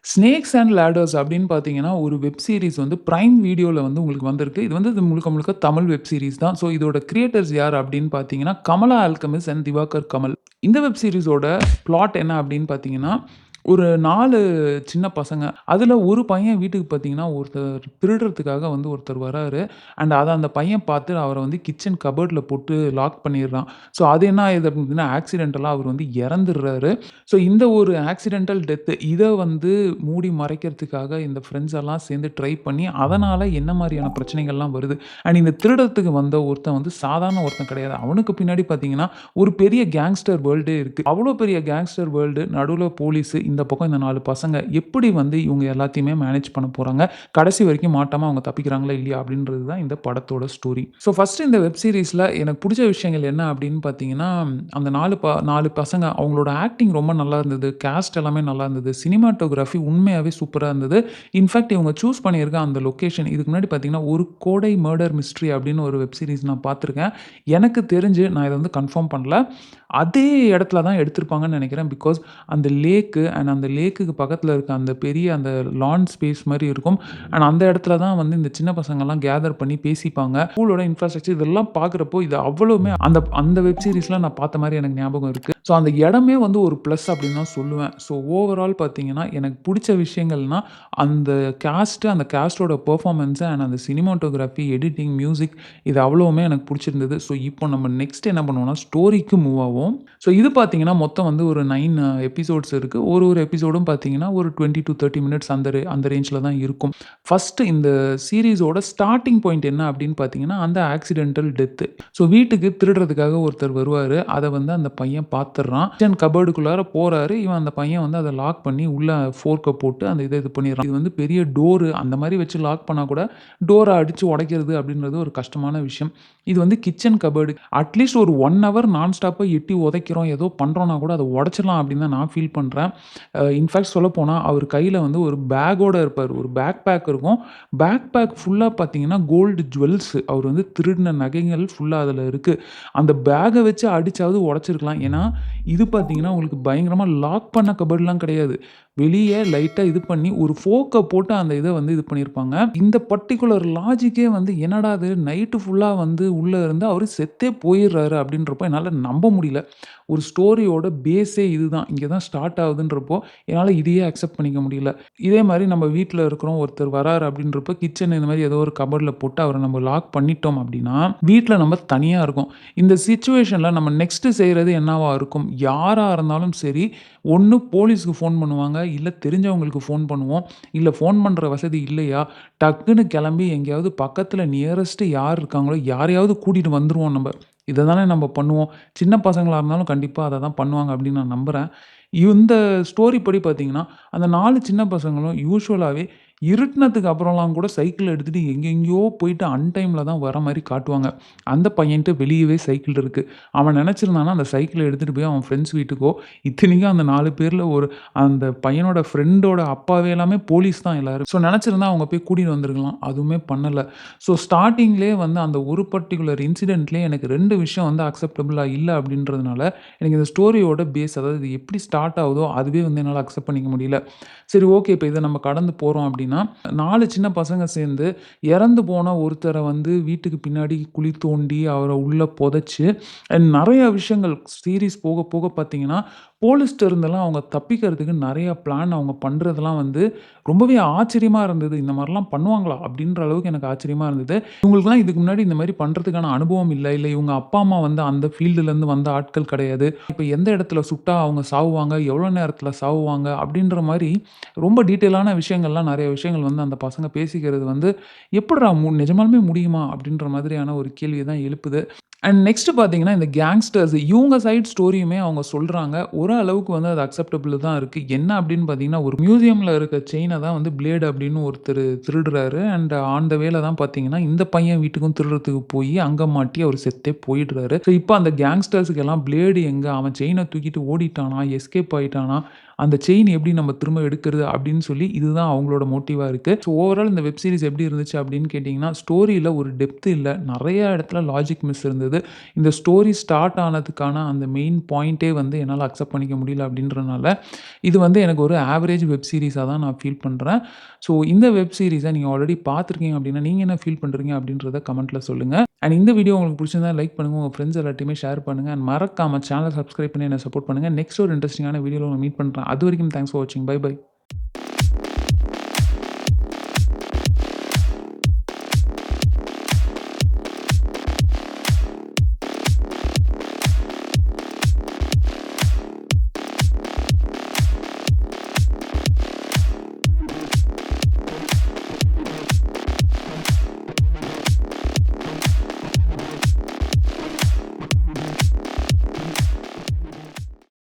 Snakes and ladders அப்படின்னு பார்த்தீங்கன்னா, ஒரு வெப் சீரிஸ் வந்து பிரைம் வீடியோல வந்து உங்களுக்கு வந்திருக்கு. இது முழுக்க முழுக்க தமிழ் வெப் சீரிஸ் தான். ஸோ இதோட கிரியேட்டர்ஸ் யார் அப்படின்னு பார்த்தீங்கன்னா, கமலா ஆல்கெமிஸ்ட் அண்ட் திவாகர் கமல். இந்த வெப் சீரிஸோட பிளாட் என்ன அப்படின்னு பார்த்தீங்கன்னா, ஒரு 4 சின்ன பசங்க. அதில ஒரு பையன் வீட்டுக்கு பார்த்தீங்கன்னா, ஒருத்தர் திருடுறதுக்காக வந்து ஒருத்தர் வராரு. அண்ட் அத அந்த பையன் பார்த்து அவர வந்து கிச்சன் கபோர்ட்ல போட்டு லாக் பண்ணிடுறான். ஸோ அது என்ன ஆயிடுது அப்படின்னா, ஆக்சிடென்டலா அவர் வந்து இறந்துடுறாரு. ஸோ இந்த ஒரு ஆக்சிடென்டல் டெத் இத வந்து மூடி மறைக்கிறதுக்காக இந்த ஃப்ரெண்ட்ஸ் எல்லாம் சேர்ந்து ட்ரை பண்ணி, அதனால என்ன மாரியான பிரச்சனைகள்லாம் வருது. அண்ட் இந்த திருடறதுக்கு வந்த ஒருத்தன் வந்து சாதாரண ஒருத்தன் கிடையாது. அவனுக்கு பின்னாடி பார்த்தீங்கன்னா, ஒரு பெரிய கேங்ஸ்டர் வேர்ல்டே இருக்கு. அவ்வளோ பெரிய கேங்ஸ்டர் வேர்ல்டு, நடுவுல போலீஸு, இந்த பக்கம் இந்த 4 பசங்க எப்படி வந்து இவங்க எல்லாத்தையுமே மேனேஜ் பண்ண போறாங்க? கடைசி வரைக்கும் மாட்டாம அவங்க தப்பிக்கிறாங்களா இல்லையா? அப்படின்றது தான் இந்த படத்தோட ஸ்டோரி. ஸோ ஃபர்ஸ்ட்டு இந்த வெப் சீரிஸ்ல எனக்கு புடிச்ச விஷயங்கள் என்ன அப்படின்னு பார்த்தீங்கன்னா, அந்த 4 பசங்க அவங்களோட ஆக்டிங் ரொம்ப நல்லா இருந்தது. கேஸ்ட் எல்லாமே நல்லா இருந்தது. சினிமாட்டோகிராஃபி உண்மையாவே சூப்பரா இருந்தது. இன்ஃபாக்ட் இவங்க சூஸ் பண்ணியிருக்க அந்த லொகேஷன் இதுக்கு முன்னாடி பார்த்தீங்கன்னா, ஒரு கோடை மர்டர் மிஸ்ட்ரி அப்படின்னு ஒரு வெப் சீரிஸ் நான் பார்த்துருக்கேன். எனக்கு தெரிஞ்சு நான் இத வந்து கன்ஃபார்ம் பண்ணல. அதே இடத்துல தான் எடுத்திருப்பாங்கன்னு நெனைக்கிறேன். பிகாஸ் அந்த லேக்கு அண்ட் அந்த லேக்குக்கு பக்கத்துல இருக்க அந்த பெரிய அந்த லான் ஸ்பேஸ் மாரி இருக்கும். அண்ட் அந்த இடத்துல தான் வந்து இந்த சின்ன பசங்கலாம் கேதர் பண்ணி பேசிப்பாங்க. ஸ்கூலோட இன்ஃப்ராஸ்ட்ரக்சர் இதெல்லாம் பார்க்குறப்போ, இது அவ்வளவுமே அந்த அந்த வெப் சீரிஸ்ல நான் பார்த்த மாரி எனக்கு ஞாபகம் இருக்கு. ஸோ அந்த இடமே வந்து ஒரு ப்ளஸ் அப்படின்னு தான் சொல்லுவேன். ஸோ ஓவரால் பார்த்தீங்கன்னா, எனக்கு புடிச்ச விஷயங்கள்னா, அந்த அந்த கேஸ்ட்டோட பெர்ஃபார்மன்ஸ் அண்ட் அந்த சினிமாட்டோகிராஃபி, எடிட்டிங், மியூசிக் இது அவ்வளவுமே எனக்கு புடிச்சிருந்தது. ஸோ இப்போ நம்ம நெக்ஸ்ட் என்ன பண்ணுவோம்னா, ஸ்டோரிக்கு மூவ் ஆவோம். ஸோ இது பார்த்தீங்கன்னா, மொத்தம் வந்து ஒரு 9 எபிசோட்ஸ் இருக்கு. ஒரு எபிசோடும் பார்த்தீங்கன்னா, ஒரு 20 டூ 30 மினிட்ஸ் அந்த ரேஞ்ச்ல தான் இருக்கும். ஃபர்ஸ்ட்டு இந்த சீரிஸோட ஸ்டார்ட்டிங் பாயிண்ட் என்ன அப்படின்னு பார்த்தீங்கன்னா, அந்த ஆக்சிடென்டல் டெத்து. ஸோ வீட்டுக்கு திருடுறதுக்காக ஒருத்தர் வருவாரு. அத வந்து அந்த பையன் பார்த்துடுறான். கிச்சன் கபோர்டுக்குள்ளார போறாரு. இவன் அந்த பையன் வந்து அத லாக் பண்ணி உள்ள ஃபோர்க்க போட்டு அந்த இது பண்ணிடுறான். இது வந்து பெரிய டோரு அந்த மாரி வச்சு லாக் பண்ணா கூட டோர அடிச்சு உடைக்கிறது அப்படின்றது ஒரு கஷ்டமான விஷயம். இது வந்து கிச்சன் கபோர்டு. அட்லீஸ்ட் ஒரு 1 ஹவர் நான் ஸ்டாப்பா எட்டி உதைக்கிறோம், ஏதோ பண்றோம்னா கூட அத உடைச்சிடலாம் அப்படின்னு தான் நான் ஃபீல் பண்றேன். இன்ஃபாக்ட் சொல்லப்போனா அவர் கையில வந்து ஒரு பேக்கோட இருப்பாரு. ஒரு பேக் பேக் இருக்கும். பேக் பேக் ஃபுல்லா பார்த்தீங்கன்னா, கோல்டு ஜுவல்ஸ் அவர் வந்து திருடின நகைகள் ஃபுல்லா அதில இருக்கு. அந்த பேக்க வச்சு அடிச்சாவது உடைச்சிருக்கலாம். ஏன்னா, இது பார்த்தீங்கன்னா, உங்களுக்கு பயங்கரமா லாக் பண்ண கபோர்ட்லாம் கிடையாது. வெளிய லைட்டா இது பண்ணி ஒரு ஃபோர்க்க போட்டு அந்த இத வந்து இது பண்ணியிருப்பாங்க. இந்த பர்ட்டிகுலர் லாஜிக்கே வந்து என்னடா இது நைட்டு ஃபுல்லா வந்து உள்ள இருந்து அவரு செத்தே போயிர்றாரு அப்படின்றப்போ என்னால நம்ப முடியல. ஒரு ஸ்டோரியோட பேஸே இதுதான். இங்க தான் ஸ்டார்ட் ஆகுதுன்றப்போ, என்னால இதையே அக்செப்ட் பண்ணிக்க முடியல. இதே மாரி நம்ம வீட்ல இருக்கிறோம், ஒருத்தர் வராரு அப்படின்றப்போ, கிச்சன் இந்த மாரி ஏதோ ஒரு கபோர்ட்ல போட்டு அவர நம்ம லாக் பண்ணிட்டோம் அப்படின்னா, வீட்ல நம்ம தனியா இருக்கோம். இந்த சிச்சுவேஷன்ல நம்ம நெக்ஸ்ட் செய்றது என்னவா இருக்கும்? யாரா இருந்தாலும் சரி, ஒண்ணு போலீஸ்க்கு ஃபோன் பண்ணுவாங்க, இல்ல தெரிஞ்சவங்களுக்கு ஃபோன் பண்ணுவோம். இல்ல ஃபோன் பண்ற வசதி இல்லையா, டக்குன்னு கிளம்பி எங்கேயாவது பக்கத்துல நியரஸ்ட் யார் இருக்காங்களோ, யாரையாவது கூட்டிட்டு வந்துருவோம் நம்ப. இத தானே நம்ம பண்ணுவோம். சின்ன பசங்களா இருந்தாலும் கண்டிப்பா அத தான் பண்ணுவாங்க அப்படின்னு நான் நம்புறேன். இந்த ஸ்டோரி படி பார்த்தீங்கன்னா, அந்த 4 சின்ன பசங்களும் யூசுவலாவே இருட்டுனதுக்கு அப்புறம்லாம் கூட சைக்கிள் எடுத்துட்டு எங்கெங்கேயோ போயிட்டு அன்டைம்ல தான் வர மாரி காட்டுவாங்க. அந்த பையன்ட்ட வெளியவே சைக்கிள் இருக்கு. அவன் நெனச்சிருந்தான்னா, அந்த சைக்கிள எடுத்துட்டு போய் அவன் ஃப்ரெண்ட்ஸ் வீட்டுக்கோ இத்தனைக்கும் அந்த 4 பேர்ல அந்த பையனோட ஃப்ரெண்டோட அப்பாவே எல்லாமே போலீஸ் தான் எல்லாரும். ஸோ நெனச்சிருந்தா அவங்க போய் கூட்டிட்டு வந்திருக்கலாம். அதுவுமே பண்ணல. ஸோ ஸ்டார்ட்டிங்லயே வந்து அந்த ஒரு பர்ட்டிகுலர் இன்சிடென்ட்லயே எனக்கு 2 விஷயம் வந்து அக்செப்டபிளா இல்ல அப்படின்றதுனால, எனக்கு இந்த ஸ்டோரியோட பேஸ் அதாவது இது எப்படி ஸ்டார்ட் ஆகுதோ, அதுவே வந்து என்னால அக்செப்ட் பண்ணிக்க முடியல. சரி ஓகே. இப்ப இத நம்ம கடந்து போறோம் அப்படின்னா, 4 சின்ன பசங்க சேர்ந்து இறந்து போன ஒருத்தர வந்து வீட்டுக்கு பின்னாடி குழி தோண்டி, அவர உள்ள புதைச்சு அண்ட் நெறைய விஷயங்கள் சீரிஸ் போக போக பார்த்தீங்கன்னா, போலீஸ்ட்ட இருந்தெல்லாம் அவங்க தப்பிக்கிறதுக்கு நெறைய பிளான் அவங்க பண்றதெல்லாம் வந்து ரொம்பவே ஆச்சரியமா இருந்தது. இந்த மாரிலாம் பண்ணுவாங்களா? அப்படின்ற அளவுக்கு எனக்கு ஆச்சரியமா இருந்தது. இவங்களுக்கெல்லாம் இதுக்கு முன்னாடி இந்த மாரி பண்றதுக்கான அனுபவம் இல்ல. இல்ல இவங்க அப்பா, அம்மா வந்து அந்த ஃபீல்டுலேருந்து வந்த ஆட்கள் கிடையாது. இப்ப எந்த இடத்துல சுட்டா அவங்க சாவுவாங்க? எவ்வளோ நேரத்துல சாவுவாங்க? அப்படின்ற மாரி ரொம்ப டீட்டெயிலான விஷயங்கள்லாம் நெறைய விஷயங்கள் வந்து அந்த பசங்க பேசிக்கிறது வந்து, எப்புட்றா நிஜமாலுமே முடியுமா? அப்படின்ற மாதிரியான ஒரு கேள்விய தான் எழுப்புது. அண்ட் நெக்ஸ்ட் பார்த்தீங்கன்னா, இந்த கேங்ஸ்டர்ஸ் இவங்க சைட் ஸ்டோரியுமே அவங்க சொல்றாங்க. ஒரு அளவுக்கு வந்து அது அக்செப்டபிள் தான் இருக்கு. என்ன அப்படின்னு பார்த்தீங்கன்னா, ஒரு மியூசியம்ல இருக்க செயின தான் வந்து பிளேடு அப்படின்னு ஒருத்தரு திருடுறாரு. அண்ட் ஆன் த வேல தான் பார்த்தீங்கன்னா, இந்த பையன் வீட்டுக்கும் திருடுறதுக்கு போயி, அங்க மாட்டி அவரு செத்தே போயிடுறாரு. ஸோ இப்ப அந்த கேங்ஸ்டர்ஸ்க்கு எல்லாம் பிளேடு எங்க? அவன் செயின தூக்கிட்டு ஓடிட்டானா? எஸ்கேப் ஆயிட்டானா? அந்த செயின் எப்படி நம்ம திரும்ப எடுக்கிறது அப்படின்னு சொல்லி இதுதான் அவங்களோட மோட்டிவா இருக்கு. ஸோ ஓவரால் இந்த வெப் சீரிஸ் எப்படி இருந்துச்சு அப்படின்னு கேட்டிங்கன்னா, ஸ்டோரியில ஒரு டெப்த் இல்ல. நெறைய இடத்துல லாஜிக் மிஸ் இருந்தது. இந்த ஸ்டோரி ஸ்டார்ட் ஆனதுக்கான அந்த மெயின் பாயிண்ட்டே வந்து என்னால அக்செப்ட் பண்ணிக்க முடியல அப்படின்றனால, இது வந்து எனக்கு ஒரு ஆவரேஜ் வெப் சீரிஸா தான் நான் ஃபீல் பண்றேன். ஸோ இந்த வெப் சீரிஸ நீங்க ஆல்ரெடி பார்த்துருக்கீங்க அப்படின்னா, நீங்க என்ன ஃபீல் பண்றீங்க அப்படின்றத கமெண்ட்ல சொல்லுங்க. அண்ட் இந்த வீடியோ உங்களுக்கு பிடிச்சிருந்தா லைக் பண்ணுங்க. உங்க ஃப்ரெண்ட்ஸ் எல்லார்ட்டயுமே ஷேர் பண்ணுங்க. அண்ட் மறக்காம சேனல சப்ஸ்கிரைப் பண்ணி என்ன சப்போர்ட் பண்ணுங்க. நெக்ஸ்ட் ஒரு இன்ட்ரஸ்டிங்கான வீடியோல உங்கள மீட் பண்றேன். அதுவரைக்கும் தேங்க்ஸ் ஃபார் வாட்சிங். Bye by.